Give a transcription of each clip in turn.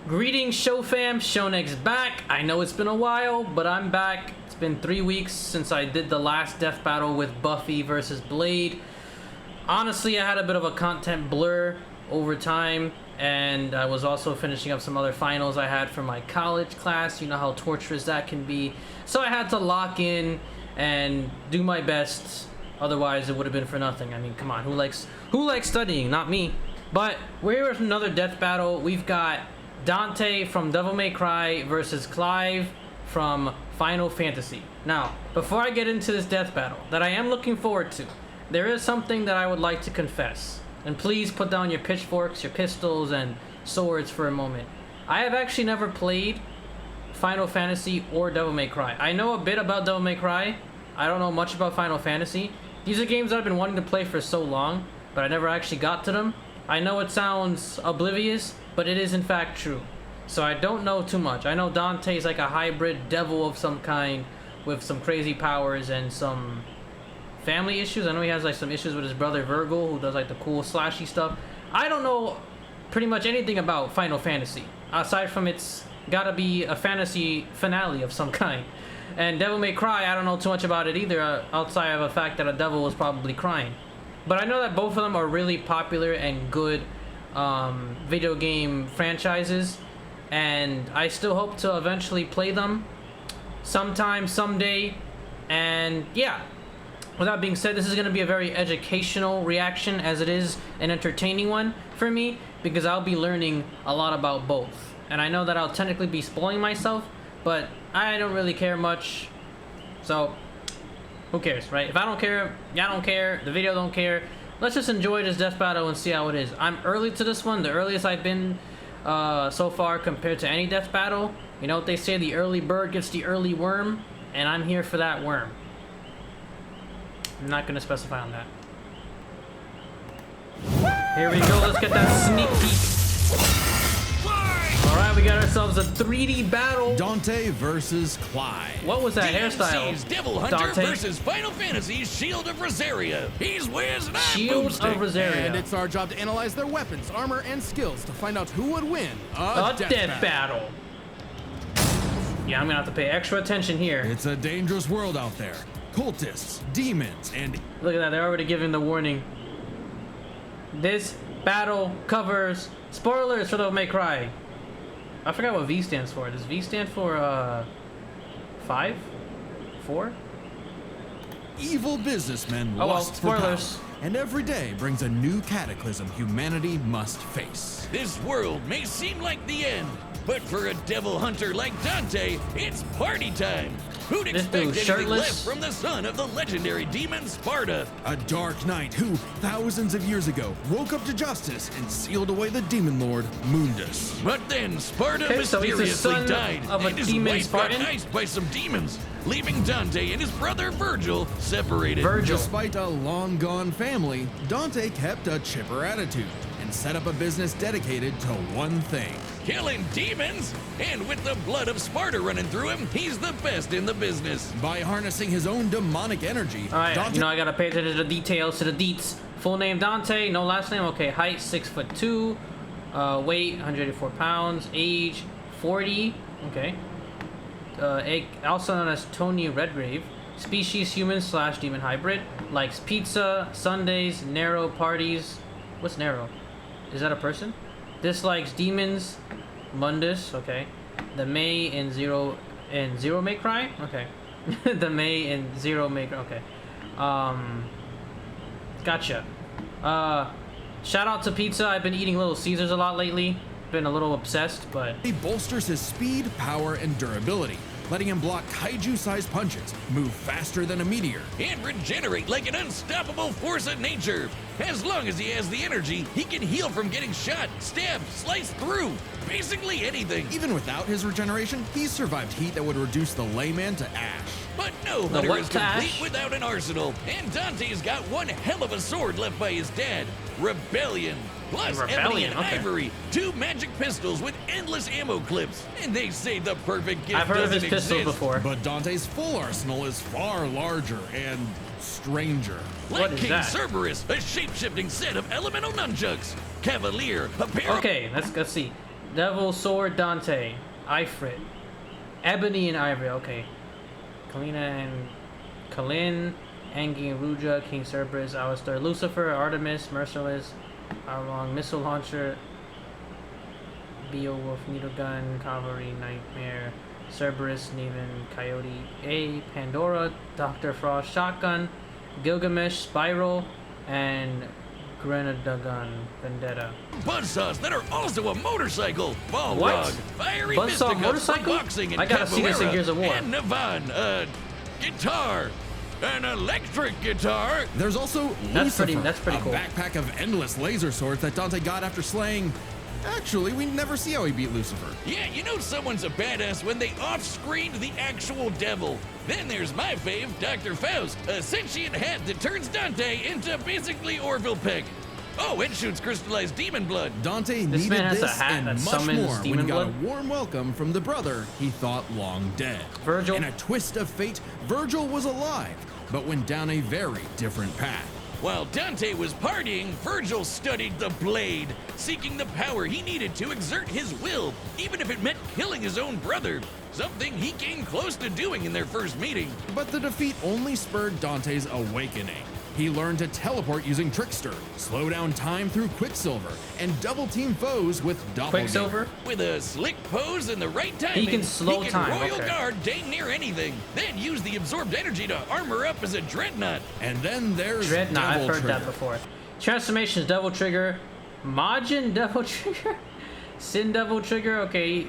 Greetings, show fam. Shonex's back. I know it's been a while, but I'm back. It's been 3 weeks since I did the last death battle with Buffy versus Blade. Honestly, I had a bit of a content blur over time, and I was also finishing up some other finals I had for my college class. You know how torturous that can be. So I had to lock in and do my best. Otherwise, it would have been for nothing. I mean, come on, who likes studying? Not me. But we're here with another death battle. We've got Dante from Devil May Cry versus Clive from Final Fantasy. Now, before I get into this death battle that I am looking forward to, there is something that I would like to confess. And please put down your pitchforks, your pistols, and swords for a moment. I have actually never played Final Fantasy or Devil May Cry. I know a bit about Devil May Cry. I don't know much about Final Fantasy. These are games I've been wanting to play for so long, but I never actually got to them. I know it sounds oblivious, but it is in fact true. So I don't know too much. I know Dante's like a hybrid devil of some kind with some crazy powers and some family issues. I know he has like some issues with his brother Virgil, who does like the cool slashy stuff. I don't know pretty much anything about Final Fantasy, aside from it's gotta be a fantasy finale of some kind. And Devil May Cry, I don't know too much about it either, outside of the fact that a devil was probably crying. But I know that both of them are really popular and good video game franchises, and I still hope to eventually play them sometime, someday. And yeah, with that being said, this is going to be a very educational reaction, as it is an entertaining one for me, because I'll be learning a lot about both. And I know that I'll technically be spoiling myself, but I don't really care much, so who cares, right? If I don't care, y'all don't care, the video don't care. Let's just enjoy this death battle and see how it is. I'm early to this one, the earliest I've been so far compared to any death battle. You know what they say, the early bird gets the early worm, and I'm here for that worm. I'm not going to specify on that. Here we go, let's get that sneak peek. Alright, we got ourselves a 3D battle. Dante versus Clive. What was that hairstyle? Devil Hunter Dante versus Final Fantasy's Shield of Rosaria. He's Wiz and I'm Shield of Boomstick. Rosaria. And it's our job to analyze their weapons, armor, and skills to find out who would win a death battle. Yeah, I'm gonna have to pay extra attention here. It's a dangerous world out there. Cultists, demons, and... Look at that, they're already giving the warning. This battle covers spoilers for Devil May Cry. I forgot what V stands for. Does V stand for 5? 4? evil businessmen Oh well, lust for power. spoilers. And every day brings a new cataclysm humanity must face. This world may seem like the end, but for a devil hunter like Dante, it's party time. Who'd This expect dude's anything shirtless? less from the son of the legendary demon Sparta? A dark knight who, thousands of years ago, woke up to justice and sealed away the demon lord, Mundus. But then Sparta Okay, so he's the mysteriously son died, of a and his demon wife Spartan? got iced by some demons, leaving Dante and his brother Virgil separated. Virgil. Despite a long-gone family, Dante kept a chipper attitude and set up a business dedicated to one thing. Killing demons? And with the blood of Sparta running through him, he's the best in the business. By harnessing his own demonic energy, Alright, Dante you know I gotta pay attention to the details, to the deets. Full name Dante, no last name, okay. Height 6'2", weight 184 pounds, age 40, okay. Also known as Tony Redgrave. Species human / demon hybrid. Likes pizza, Sundays, narrow parties. What's narrow? Is that a person? Dislikes demons, Mundus, okay. The May and Zero May Cry? Okay. The May and Zero May Cry, okay. Gotcha. Shout out to pizza. I've been eating Little Caesars a lot lately. Been a little obsessed, but He bolsters his speed, power, and durability, letting him block kaiju-sized punches, move faster than a meteor. And regenerate like an unstoppable force of nature. As long as he has the energy, he can heal from getting shot, stabbed, sliced through. Basically anything. Even without his regeneration, he's survived heat that would reduce the layman to ash. But no The hunter what is cash? complete without an arsenal. And Dante's got one hell of a sword left by his dad, Rebellion. Plus ebony Rebellion, and okay. ivory, 2 magic pistols with endless ammo clips. And they say the perfect gift I've heard of doesn't his pistols exist. before. But Dante's full arsenal is far larger and stranger. Like What is King that? Cerberus, a shape-shifting set of elemental nunchucks. Cavalier, a pair of... okay, let's see. Devil Sword Dante. Ifrit. Ebony and Ivory. Okay. Kalina and Kalin. Angie and Ruja. King Cerberus. Alistair. Lucifer. Artemis. Merciless. Arlong. Missile Launcher. Beowulf. Needle Gun. Cavalry. Nightmare. Cerberus. Neven. Coyote. A. Pandora. Dr. Frost. Shotgun. Gilgamesh. Spiral. And Grenadagon Vendetta. Buzzsaws that are also a motorcycle. Balrog, What? Fiery Buzzsaw fisticuffs motorcycle? for boxing and I gotta see this in capoeira, Gears of War. And Navan, guitar, an electric guitar. There's also That's Lucifer, pretty cool. a backpack of endless laser swords that Dante got after slaying. Actually, we never see how he beat Lucifer. Yeah, you know someone's a badass when they off-screened the actual devil. Then there's my fave, Dr. Faust, a sentient hat that turns Dante into basically Orville Peck. Oh, and shoots crystallized demon blood. Dante This needed man has a this hat and that much summons more when he demon got blood? a warm welcome from the brother he thought long dead. Virgil. In a twist of fate, Virgil was alive, but went down a very different path. While Dante was partying, Virgil studied the blade, seeking the power he needed to exert his will, even if it meant killing his own brother, something he came close to doing in their first meeting. But the defeat only spurred Dante's awakening. He learned to teleport using Trickster, slow down time through Quicksilver, and double-team foes with Doppelganger. Quicksilver. With a slick pose and the right timing, can slow time, Royal okay. Guard dang near anything, then use the absorbed energy to armor up as a dreadnought. And then there's Dreadnought. I've Devil heard that Trigger. before. Transformations. Devil Trigger. Majin Devil Trigger. Sin Devil Trigger. Okay.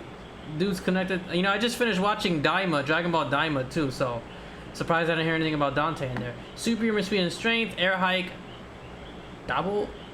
Dude's connected. You know, I just finished watching Daima, Dragon Ball Daima too, so surprised I didn't hear anything about Dante in there. Superhuman speed and strength, air hike,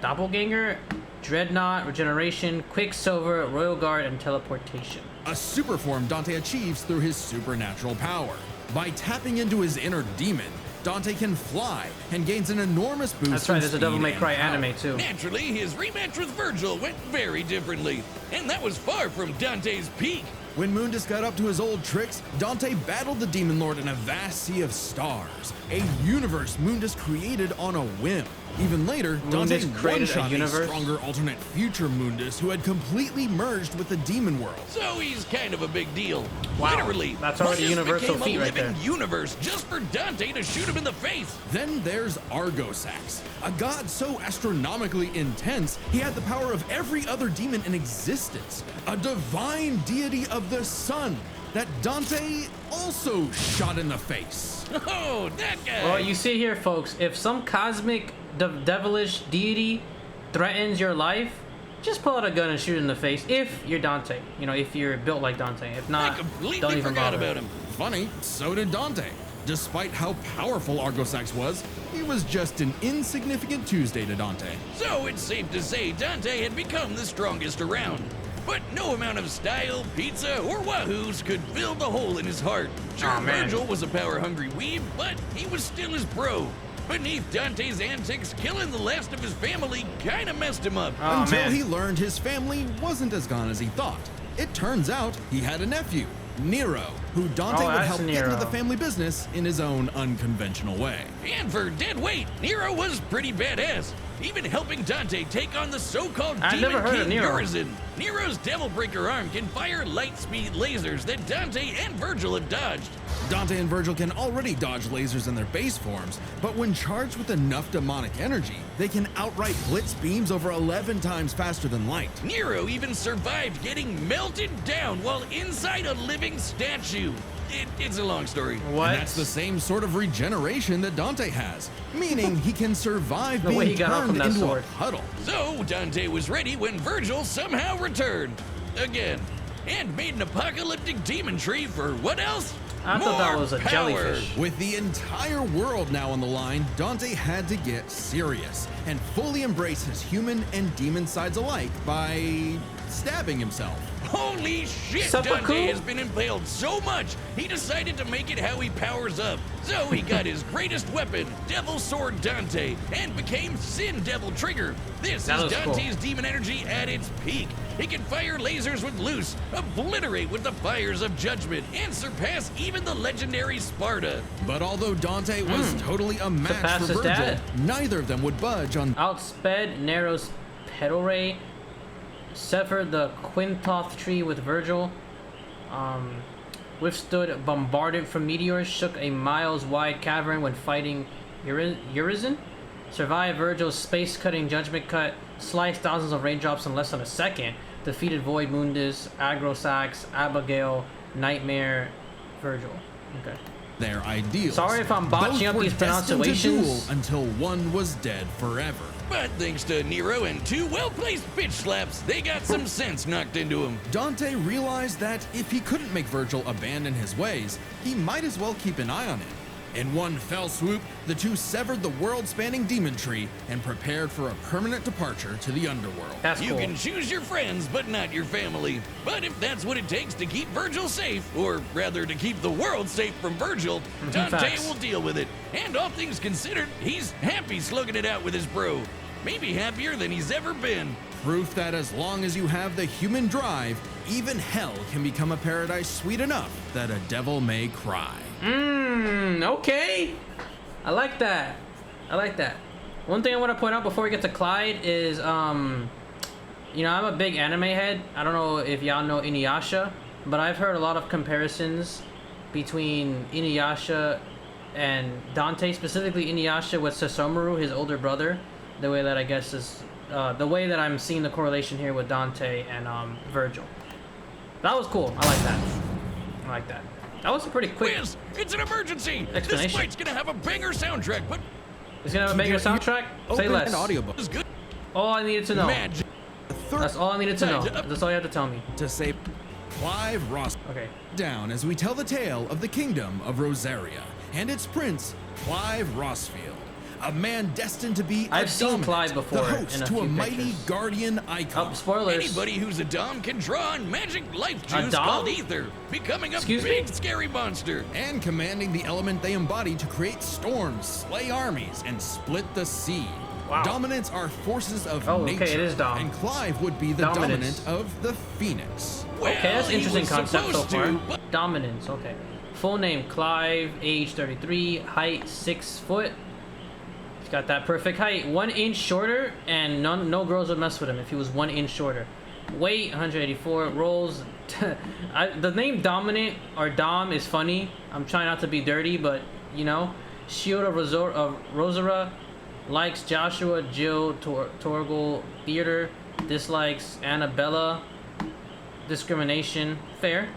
doppelganger, dreadnought, regeneration, quicksilver, royal guard, and teleportation. A super form Dante achieves through his supernatural power. By tapping into his inner demon, Dante can fly and gains an enormous boost. That's right, in there's a speed Devil May and Cry power. anime too. Naturally, his rematch with Virgil went very differently, and that was far from Dante's peak. When Mundus got up to his old tricks, Dante battled the Demon Lord in a vast sea of stars, a universe Mundus created on a whim. Even later, Dante Mundus created a one-shot a universe? stronger alternate future Mundus who had completely merged with the Demon World. So he's kind of a big deal. Wow, Literally, that's already Mundus universal became feat a right living there. universe just for Dante to shoot him in the face. Then there's Argosax, a god so astronomically intense, he had the power of every other demon in existence, a divine deity of the sun that Dante also shot in the face. Oh, that guy. Well, you see here, folks, if some cosmic devilish deity threatens your life, just pull out a gun and shoot it in the face if you're Dante. You know, if you're built like Dante. If I not, completely don't even forgot bother. about him. Funny, so did Dante. Despite how powerful Argosax was, he was just an insignificant Tuesday to Dante. So it's safe to say Dante had become the strongest around. But no amount of style, pizza, or wahoos could fill the hole in his heart. Sure, Aw, man. Virgil was a power-hungry weeb, but he was still his bro. Beneath Dante's antics, killing the last of his family kinda messed him up. Oh, Until man. he learned his family wasn't as gone as he thought. It turns out he had a nephew, Nero, who Dante Oh, would that's help get Nero. into the family business in his own unconventional way. And for dead weight, Nero was pretty badass. Even helping Dante take on the so-called I've Demon never heard of King Nero. Urizen. Nero's Devil Breaker arm can fire light-speed lasers that Dante and Virgil have dodged. Dante and Virgil can already dodge lasers in their base forms, but when charged with enough demonic energy, they can outright blitz beams over 11 times faster than light. Nero even survived getting melted down while inside a living statue. It's a long story. What? And that's the same sort of regeneration that Dante has, meaning he can survive The way being he got off from turned that into sword. a puddle. So Dante was ready when Virgil somehow returned. Again. And made an apocalyptic demon tree for what else? I thought that More was a power. jellyfish. With the entire world now on the line, Dante had to get serious and fully embrace his human and demon sides alike by stabbing himself. Holy shit, Seppuku? Dante has been impaled so much, he decided to make it how he powers up. So he got his greatest weapon, Devil Sword Dante, and became Sin Devil Trigger. This That is was cool. Dante's demon energy at its peak. He can fire lasers with Loose, obliterate with the fires of Judgment, and surpass even the legendary Sparta. But although Dante was totally a match Surpassed for his Virgil, dad. neither of them would budge on Outsped Nero's pedal ray. severed the Quintoth tree with Virgil. Withstood bombardment from meteors, shook a miles-wide cavern when fighting Urizen. Survived Virgil's space-cutting judgment cut, sliced thousands of raindrops in less than a second. Defeated Void Mundus, Agrosax, Abigail, Nightmare, Virgil. Okay. Their ideals. Sorry if I'm botching Both up were these destined to pronunciations. duel until one was dead forever. But thanks to Nero and 2 well-placed bitch slaps, they got some sense knocked into them. Dante realized that if he couldn't make Virgil abandon his ways, he might as well keep an eye on him. In one fell swoop, the two severed the world-spanning demon tree and prepared for a permanent departure to the underworld. That's You cool. can choose your friends, but not your family. But if that's what it takes to keep Virgil safe, or rather to keep the world safe from Virgil, Dante Facts. will deal with it. And all things considered, he's happy slugging it out with his bro. Maybe happier than he's ever been. Proof that as long as you have the human drive, even hell can become a paradise sweet enough that a devil may cry. Okay. I like that. I like that. One thing I want to point out before we get to Clyde is, you know, I'm a big anime head. I don't know if y'all know Inuyasha, but I've heard a lot of comparisons between Inuyasha and Dante, specifically Inuyasha with Sesshomaru, his older brother. The way that I guess is, the way that I'm seeing the correlation here with Dante and Virgil. That was cool. I like that. I like that. That was a pretty quick. Whiz, it's an emergency! This Explanation. fight's gonna have a banger soundtrack, but It's gonna have a banger soundtrack. Say Open less. an audiobook it's good All I needed to know. magic. That's all I needed to know. That's all you have to tell me. to say Clive Ross Okay. down as we tell the tale of the kingdom of Rosaria and its prince, Clive Rossfield. A man destined to be I've a seen dominant, Clive before the in host a to a few mighty pictures. guardian icon. Oh, spoilers. Anybody who's a dom can draw on magic life juice dom? called ether, becoming a Excuse me? big scary monster. And commanding the element they embody to create storms, slay armies, and split the sea. Wow. Dominants are forces of Oh, okay, nature, it is Dom. and Clive would be the Dominance. dominant of the Phoenix. Well, Okay, that's he interesting was concept so supposed far. to, but Dominance, okay. Full name Clive, age 33, height 6 foot. He's got that perfect height. 1 inch shorter, and no girls would mess with him if he was 1 inch shorter. Weight 184. Rolls. The name Dominant or Dom is funny. I'm trying not to be dirty, but you know. Shield of Rosara. Likes Joshua, Jill, Torgal, Theater. Dislikes Annabella. Discrimination. Fair.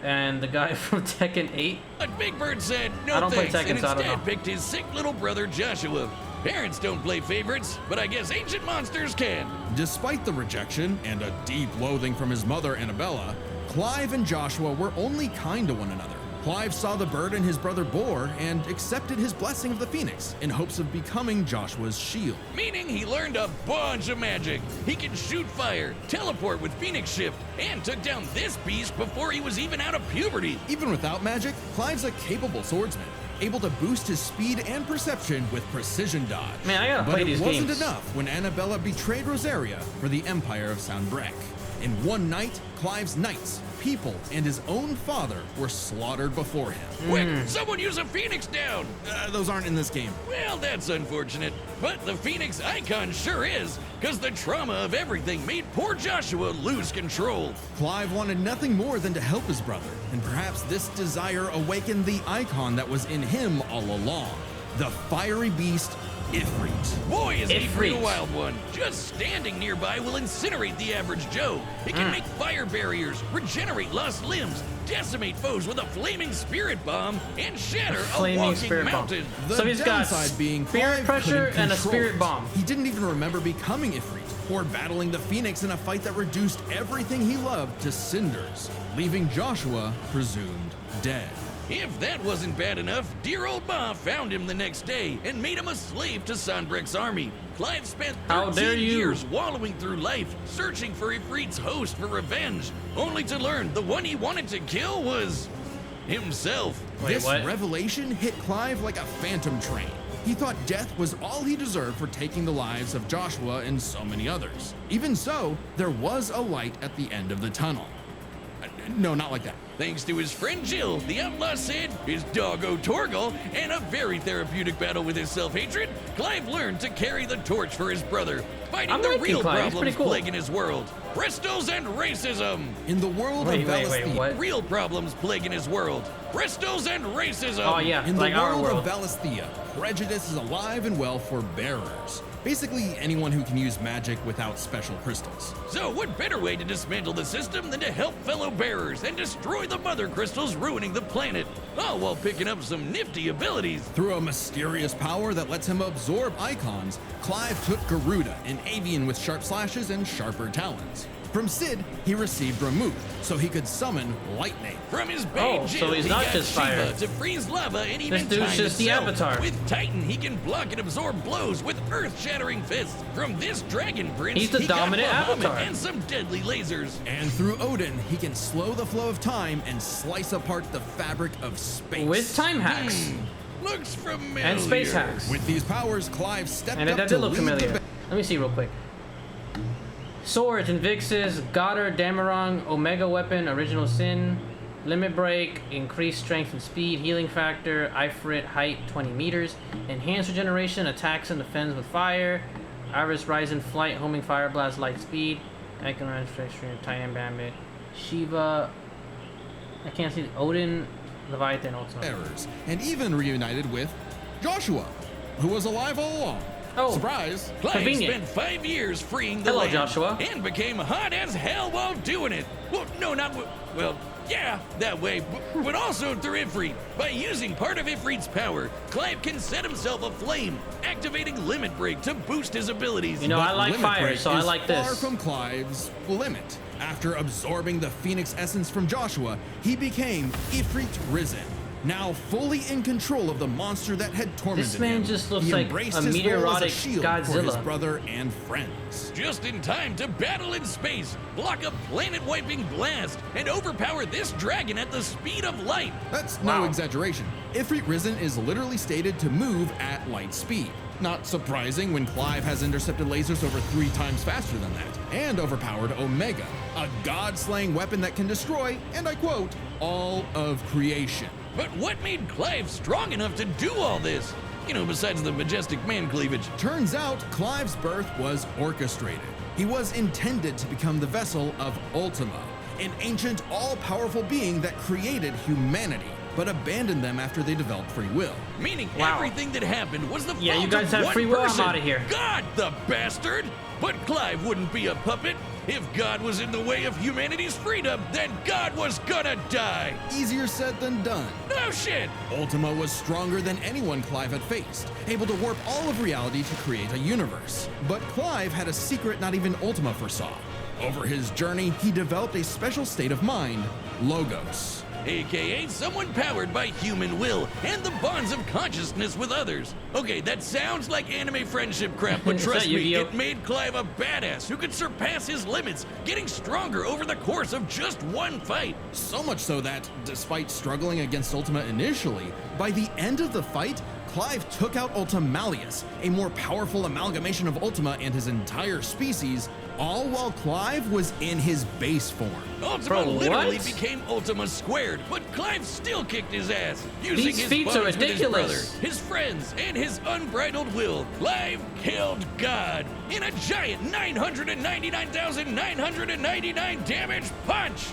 And the guy from Tekken 8. But Big Bird said I no don't play thanks, Tekken, and so I don't instead know. picked his sick little brother Joshua. Parents don't play favorites, but I guess ancient monsters can. Despite the rejection and a deep loathing from his mother, Annabella, Clive and Joshua were only kind to one another. Clive saw the burden his brother bore and accepted his blessing of the Phoenix in hopes of becoming Joshua's shield. Meaning he learned a bunch of magic. He can shoot fire, teleport with Phoenix Shift, and took down this beast before he was even out of puberty. Even without magic, Clive's a capable swordsman, able to boost his speed and perception with precision dodge. Man, I gotta but play it these wasn't games. enough when Annabella betrayed Rosaria for the Empire of Soundbrek. In one night, Clive's knights, people, and his own father were slaughtered before him. Quick, someone use a Phoenix down! Those aren't in this game. Well, that's unfortunate. But the Phoenix icon sure is, because the trauma of everything made poor Joshua lose control. Clive wanted nothing more than to help his brother, and perhaps this desire awakened the icon that was in him all along. The fiery beast, Ifrit. Boy, is Ifrit a Ifrit. wild one. Just standing nearby will incinerate the average Joe. It can make fire barriers, regenerate lost limbs, decimate foes with a flaming spirit bomb, and shatter a Flaming walking spirit bomb. mountain. The So he's got downside being spirit Clive pressure couldn't and a control spirit it. bomb. He didn't even remember becoming Ifrit or battling the Phoenix in a fight that reduced everything he loved to cinders, leaving Joshua presumed dead. If that wasn't bad enough, dear old Ma found him the next day and made him a slave to Sanbrecht's army. Clive spent How dare 13 you. years wallowing through life, searching for Ifrit's host for revenge, only to learn the one he wanted to kill was himself. Wait, This what? revelation hit Clive like a phantom train. He thought death was all he deserved for taking the lives of Joshua and so many others. Even so, there was a light at the end of the tunnel. No, not like that. Thanks to his friend Jill, the outlaw Sid, his doggo Torgal, and a very therapeutic battle with his self-hatred, Clive learned to carry the torch for his brother, fighting the real problems plaguing his world. Bristles and racism! In the world of Valisthea, what? Real problems plaguing his world. Bristles and racism! Oh yeah, in like the our world world. of Valisthea, prejudice is alive and well for bearers. Basically, anyone who can use magic without special crystals. So what better way to dismantle the system than to help fellow bearers and destroy the mother crystals ruining the planet, all while picking up some nifty abilities. Through a mysterious power that lets him absorb icons, Clive took Garuda, an avian with sharp slashes and sharper talons. From Sid, he received Remove, so he could summon lightning. From his babe Jill, so he's he not got just Shiva fire. to freeze lava and even This dude's time just the itself. Avatar. With Titan, he can block and absorb blows with earth-shattering fists. From this Dragon Prince, He's the he dominant got Bahamut Avatar. and some deadly lasers. And through Odin, he can slow the flow of time and slice apart the fabric of space. With time hacks Looks familiar. and space hacks. With these powers, Clive stepped And up that to did look lead familiar. the Let me see real quick. Swords, Invictus, Goddard, Damarong, Omega Weapon, Original Sin, Limit Break, Increased Strength and Speed, Healing Factor, Ifrit, Height 20 meters, Enhanced Regeneration, Attacks and Defends with Fire, Iris Rising, Flight, Homing Fire Blast, Light Speed, Icon Registration, Titan Bandit, Shiva, I can't see, Odin, Leviathan, Ultimate. errors, and even reunited with Joshua, who was alive all along. Oh. Surprise! Clive Convenient. spent 5 years freeing the Hello, land Joshua. and became hot as hell while doing it. Well, no, not well, yeah, that way, but also through Ifrit. By using part of Ifrit's power, Clive can set himself aflame, activating Limit Break to boost his abilities. You know, I But like Limit fire, Break so I is like far this. from Clive's limit. After absorbing the Phoenix essence from Joshua, he became Ifrit Risen. Now fully in control of the monster that had tormented This man him. just looks he like embraced a his role as meteoritic shield for his Godzilla. brother and friends. Just in time to battle in space, block a planet-wiping blast, and overpower this dragon at the speed of light. That's Wow. no exaggeration. Ifrit Risen is literally stated to move at light speed. Not surprising when Clive has intercepted lasers over 3 times faster than that, and overpowered Omega, a god-slaying weapon that can destroy, and I quote, all of creation. But what made Clive strong enough to do all this? You know, besides the majestic man cleavage. Turns out Clive's birth was orchestrated. He was intended to become the vessel of Ultima, an ancient, all-powerful being that created humanity, but abandoned them after they developed free will. Meaning Wow. everything that happened was the fault Yeah, you guys of have one free will, I'm person. outta here. God, the bastard! But Clive wouldn't be a puppet. If God was in the way of humanity's freedom, then God was gonna die. Easier said than done. No shit! Ultima was stronger than anyone Clive had faced, able to warp all of reality to create a universe. But Clive had a secret not even Ultima foresaw. Over his journey, he developed a special state of mind, Logos. AKA someone powered by human will and the bonds of consciousness with others. Okay, that sounds like anime friendship crap, but Is that trust me, Yu-Gi-Oh? it made Clive a badass who could surpass his limits, getting stronger over the course of just one fight. So much so that, despite struggling against Ultima initially, by the end of the fight, Clive took out Ultimalius, a more powerful amalgamation of Ultima and his entire species, all while Clive was in his base form. Ultima Bro, literally what? became Ultima squared, but Clive still kicked his ass, using These his feats are bonds with his ridiculous. brother, his friends, and his unbridled will. Clive killed God in a giant 999,999 damage punch.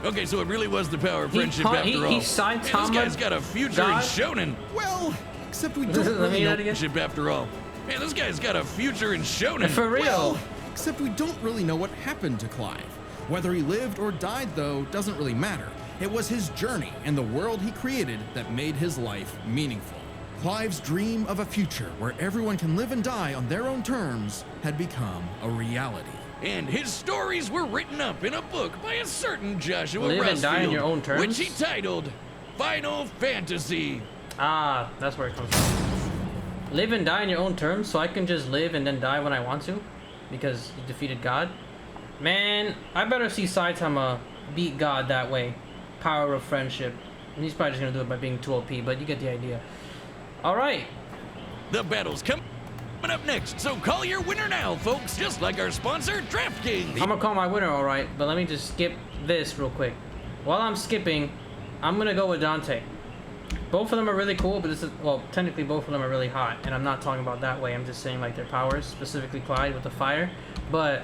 Okay, so it really was the power of He friendship pun- after he- all. he Man, this Saitama guy's got a future God? in Shonen. Well, except we don't Let me really hear know. that again. Friendship after all. Man, this guy's got a future in Shonen. For real. Well, except we don't really know what happened to Clive. Whether he lived or died, though, doesn't really matter. It was his journey and the world he created that made his life meaningful. Clive's dream of a future where everyone can live and die on their own terms had become a reality. And his stories were written up in a book by a certain Joshua Live and Rustfield, die on your own terms? which he titled Final Fantasy. Ah, that's where it comes from. Live and die in your own terms, so I can just live and then die when I want to, because you defeated God. Man, I better see Saitama beat God that way. Power of friendship. And he's probably just gonna do it by being too OP, but you get the idea. All right. The battle's coming up next, so call your winner now, folks, just like our sponsor, DraftKings. I'm gonna call my winner, all right, but let me just skip this real quick. while I'm skipping, I'm gonna go with Dante. Both of them are really cool, but this is, well, technically both of them are really hot, and I'm not talking about that way. I'm just saying like their powers, specifically Clyde with the fire. But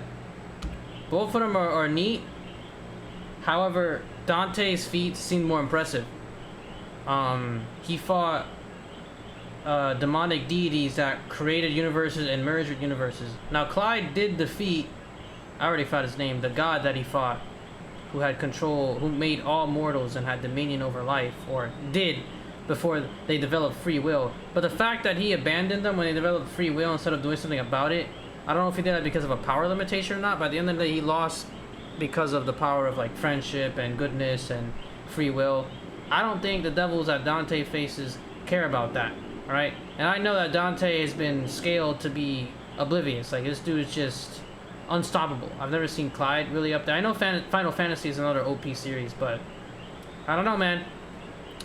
both of them are neat. However, Dante's feats seem more impressive. He fought demonic deities that created universes and merged with universes. Now Clyde did defeat, I already found his name, the god that he fought, who had control, who made all mortals and had dominion over life, or did before they developed free will. But the fact that he abandoned them when they developed free will instead of doing something about it, I don't know if he did that because of a power limitation or not, but at the end of the day he lost because of the power of like friendship and goodness and free will. I don't think the devils that Dante faces care about that, alright? And I know that Dante has been scaled to be oblivious. Like, this dude is just unstoppable. I've never seen Clyde really up there. I know Final Fantasy is another OP series, but I don't know, man.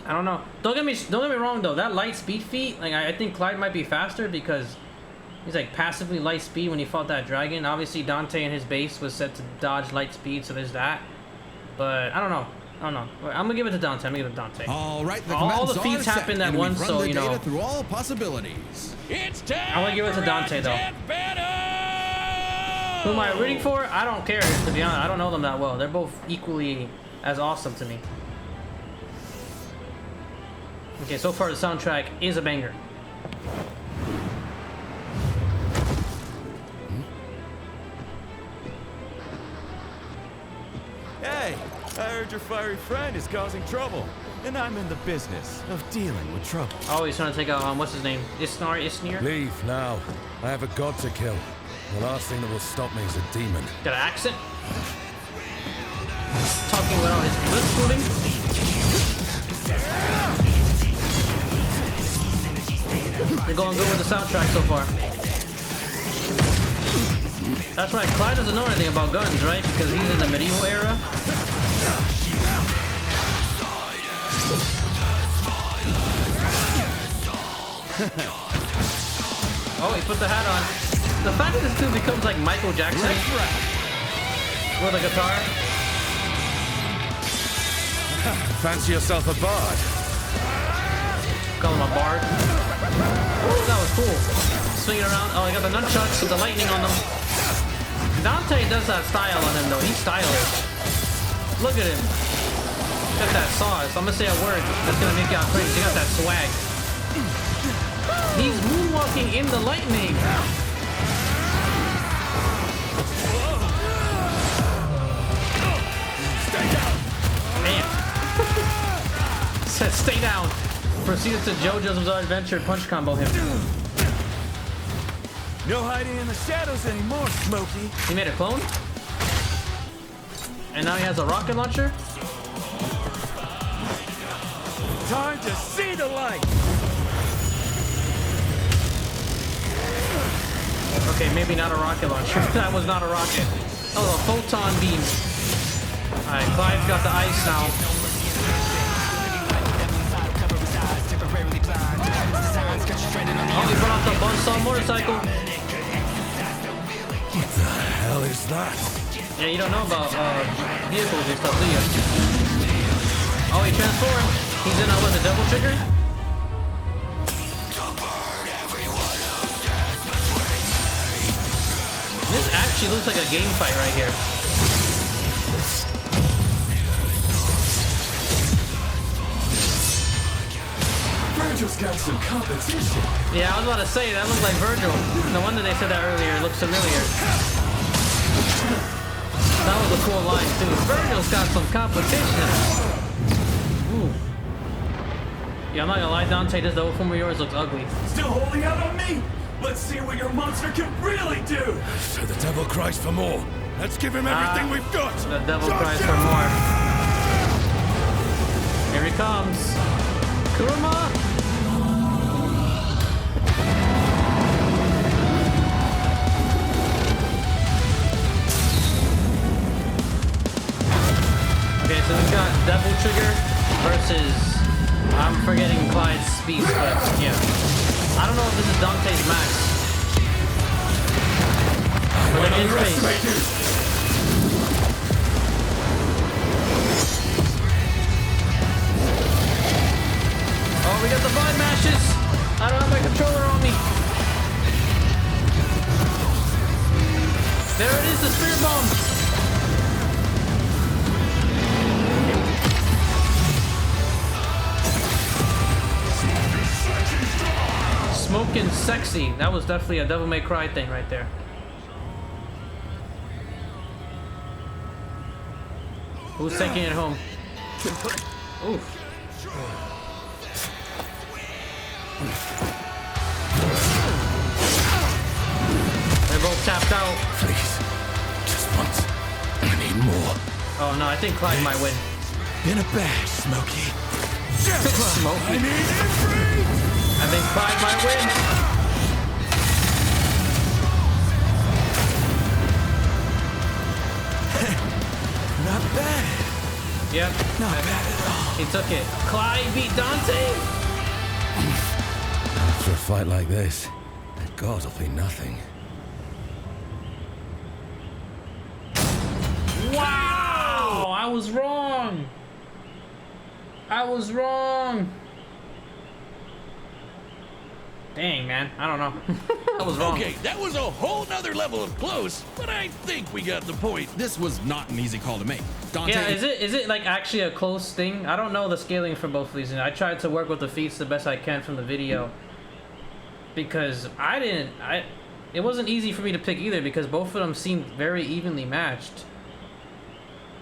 I don't know. Don't get me wrong though. That light speed feat, like I think Clyde might be faster because he's like passively light speed when he fought that dragon. Obviously Dante and his base was set to dodge light speed, so there's that. But I don't know. I'm gonna give it to Dante. I'm gonna give it to Dante. All right, all the feats happen at once, so you know. Through all possibilities. It's time. I'm gonna give it to Dante though. Who am I rooting for? I don't care, to be honest. I don't know them that well. They're both equally as awesome to me. Okay, so far the soundtrack is a banger. Hey, I heard your fiery friend is causing trouble, and I'm in the business of dealing with trouble. Oh, he's trying to take out, what's his name? Isnir? Leave now. I have a god to kill. The last thing that will stop me is a demon. Got an accent? Talking without his lip moving? You're going good with the soundtrack so far. That's right, Clive doesn't know anything about guns, right? Because he's in the medieval era. Oh, he put the hat on. The fact that this dude becomes like Michael Jackson with a guitar. Fancy yourself a bard? Call him a bard. Oh, that was cool. Swinging around. Oh, he got the nunchucks with the lightning on them. Dante does that style on him though. He's stylish. Look at him. Got that sauce. I'm gonna say a word that's gonna make y'all crazy. He got that swag. He's moonwalking in the lightning. Stay down. Man. Said stay down. Proceeded to JoJo's Bizarre Adventure punch combo him. No hiding in the shadows anymore, Smokey. He made a clone? And now he has a rocket launcher? Time to see the light. Okay, maybe not a rocket launcher. That was not a rocket. That was a photon beam. Alright, Clive's got the ice now. Oh, he brought out the buzzsaw motorcycle. What the hell is that? Yeah, you don't know about vehicles and stuff, do you? Oh, he transformed. He's in, what, the double trigger? This actually looks like a game fight right here. Virgil's got some competition. Yeah, I was about to say, that looked like Virgil. No wonder they said that earlier. It looks familiar. That was a cool line, too. Virgil's got some competition. Ooh. Yeah, I'm not gonna lie, Dante, this double form of yours looks ugly. Still holding out on me? Let's see what your monster can really do. So the devil cries for more. Let's give him everything we've got. The devil cries for more. Here he comes. Kuruma! Okay, so we've got Devil Trigger versus, I'm forgetting Clyde's speed, but yeah. I don't know if this is Dante's max. But they're in space. sexy. That was definitely a Devil May Cry thing right there. Who's taking it home? Oof. They're both tapped out. Please. Just once. I need more. Oh no, I think Clive might win. In a bash, Smokey. Smokey. I think Clive might win. Not bad. Yep. Not bad at all. He took it. Clive beat Dante. After a fight like this, the gods will be nothing. Wow! I was wrong. I was wrong. Dang, man. I don't know. I was wrong. Okay, that was a whole nother level of close, but I think we got the point. This was not an easy call to make. Dante. Yeah, is it like actually a close thing? I don't know the scaling for both of these, and I tried to work with the feats the best I can from the video because it wasn't easy for me to pick either because both of them seemed very evenly matched.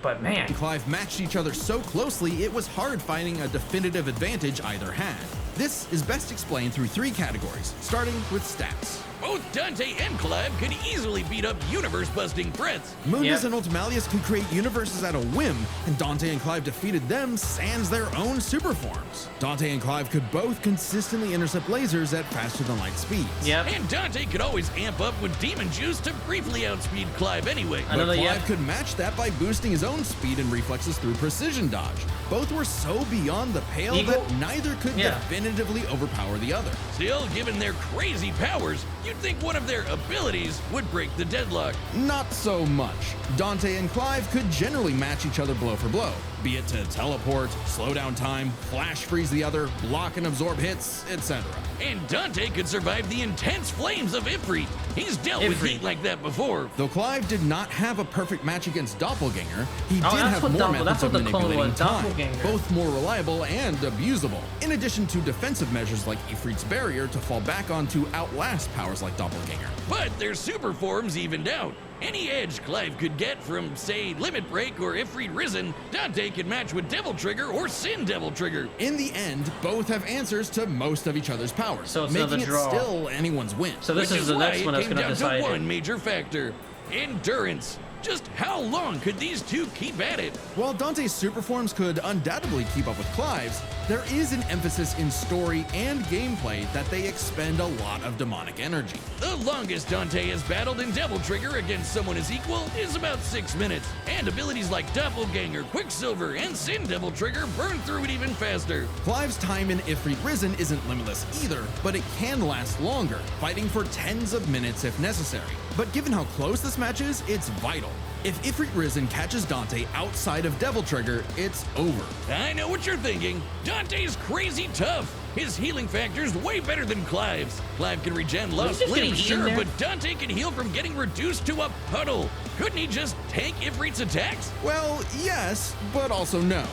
But man, Clive matched each other so closely, it was hard finding a definitive advantage either had. This is best explained through 3 categories, starting with stats. Both Dante and Clive could easily beat up universe-busting threats. Mundus Yep. and Ultimalius could create universes at a whim, and Dante and Clive defeated them sans their own super forms. Dante and Clive could both consistently intercept lasers at faster than light speeds. yep. And Dante could always amp up with demon juice to briefly outspeed Clive anyway. I know But that, Clive yep. could match that by boosting his own speed and reflexes through precision dodge. Both were so beyond the pale Equal? that neither could Yeah. definitively overpower the other. Still, given their crazy powers, you'd think one of their abilities would break the deadlock. Not so much. Dante and Clive could generally match each other blow for blow, be it to teleport, slow down time, flash freeze the other, block and absorb hits, etc. And Dante could survive the intense flames of Ifrit. He's dealt with Ifrit. heat like that before. Though Clive did not have a perfect match against Doppelganger, he did that's have what more Doppel- methods that's of what the clone manipulating was, time, Doppelganger. both more reliable and abusable, in addition to defensive measures like Ifrit's barrier to fall back on to outlast powers like Doppelganger. But their super forms evened out. Any edge Clive could get from, say, Limit Break or Ifrit Risen, Dante could match with Devil Trigger or Sin Devil Trigger. In the end, both have answers to most of each other's powers, So it's making another it draw. still anyone's win. So this Which is the why next one it that's came gonna down decide to it. one major factor: endurance. Just how long could these two keep at it? While Dante's super forms could undoubtedly keep up with Clive's, there is an emphasis in story and gameplay that they expend a lot of demonic energy. The longest Dante has battled in Devil Trigger against someone his equal is about 6 minutes, and abilities like Doppelganger, Quicksilver, and Sin Devil Trigger burn through it even faster. Clive's time in Ifrit Risen isn't limitless either, but it can last longer, fighting for tens of minutes if necessary. But given how close this match is, it's vital. If Ifrit Risen catches Dante outside of Devil Trigger, it's over. I know what you're thinking. Dante's crazy tough. His healing factor's way better than Clive's. Clive can regen lost just getting limbs, eaten sure, there? but Dante can heal from getting reduced to a puddle. Couldn't he just tank Ifrit's attacks? Well, yes, but also no.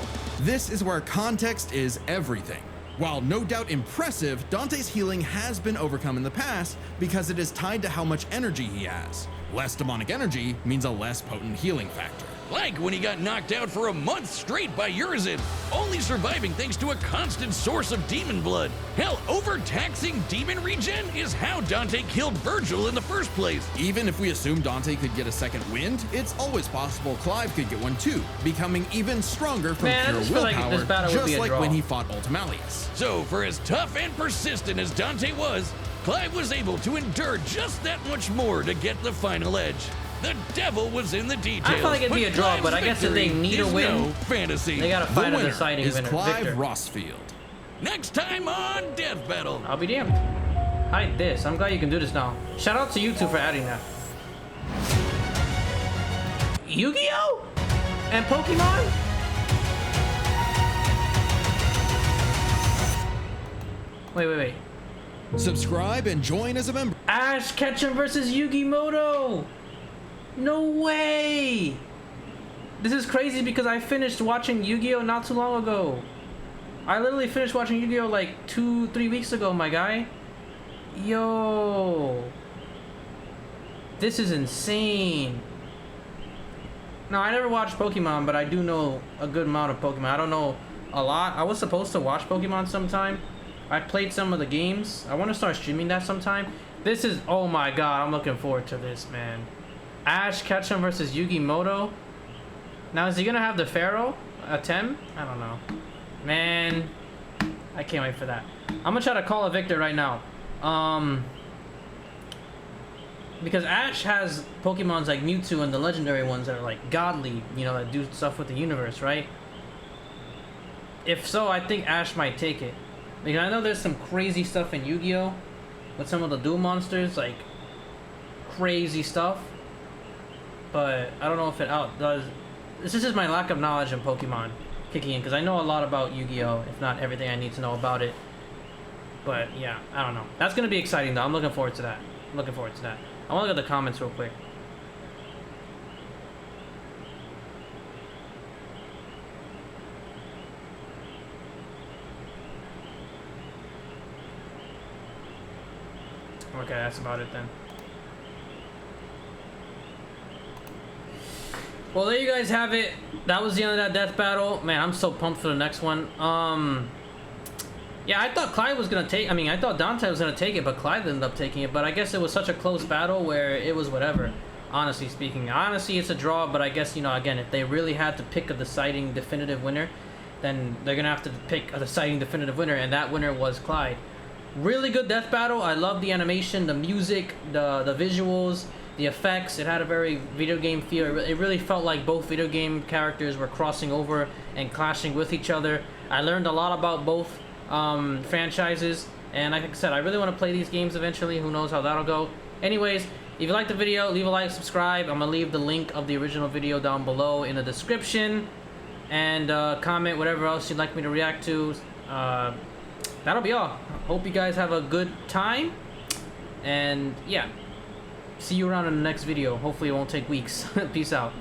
This is where context is everything. While no doubt impressive, Dante's healing has been overcome in the past because it is tied to how much energy he has. Less demonic energy means a less potent healing factor. Like when he got knocked out for a month straight by Urizen, only surviving thanks to a constant source of demon blood. Hell, overtaxing demon regen is how Dante killed Virgil in the first place. Even if we assume Dante could get a second wind, it's always possible Clive could get one too, becoming even stronger from Man, I pure just feel like willpower, this battle would just be a like draw. when he fought Ultimalius. So, for as tough and persistent as Dante was, Clive was able to endure just that much more to get the final edge. The devil was in the details. I feel like it'd be a draw, Clive's but I guess if they victory need a is win, no fantasy. They gotta The find a winner deciding is winner. Clive Victor. Rossfield. Next time on Death Battle. I'll be damned. Hide this. I'm glad you can do this now. Shout out to you two for adding that. Yu-Gi-Oh! And Pokemon? Wait. Subscribe and join as a member. Ash Ketchum versus Yu-Gi-Moto! No way! This is crazy because I finished watching Yu-Gi-Oh not too long ago. I literally finished watching Yu-Gi-Oh like 2-3 weeks ago, my guy. Yo. This is insane. No, I never watched Pokemon, but I do know a good amount of Pokemon. I don't know a lot. I was supposed to watch Pokemon sometime. I played some of the games. I want to start streaming that sometime. This is, oh my god, I'm looking forward to this, man. Ash Ketchum versus Yugi Moto. Now, is he gonna have the Pharaoh? Atem? I don't know. Man, I can't wait for that. I'm gonna try to call a Victor right now. Because Ash has Pokemons like Mewtwo and the legendary ones that are like godly, you know, that do stuff with the universe, right? If so, I think Ash might take it. Because I know there's some crazy stuff in Yu-Gi-Oh! With some of the duel monsters, like crazy stuff. But I don't know if it outdoes. This is just my lack of knowledge in Pokemon kicking in, because I know a lot about Yu-Gi-Oh! If not everything I need to know about it. But yeah, I don't know. That's gonna be exciting though. I'm looking forward to that. I'm looking forward to that. I want to look at the comments real quick. Okay, that's about it then. Well, there you guys have it. That was the end of that death battle. Man, I'm so pumped for the next one. Yeah, I thought Clive was gonna take. I mean, I thought Dante was gonna take it, but Clive ended up taking it. But I guess it was such a close battle where it was whatever. Honestly speaking, honestly, it's a draw. But I guess, you know, again, if they really had to pick a deciding definitive winner, then they're gonna have to pick a deciding definitive winner, and that winner was Clyde. Really good death battle. I love the animation, the music, the visuals, the effects. It had a very video game feel. It really felt like both video game characters were crossing over and clashing with each other. I learned a lot about both franchises, and like I said, I really want to play these games eventually. Who knows how that'll go. Anyways, if you liked the video, leave a like, subscribe. I'm gonna leave the link of the original video down below in the description, and comment whatever else you'd like me to react to. That'll be all. Hope you guys have a good time, and yeah, see you around in the next video. Hopefully it won't take weeks. Peace out.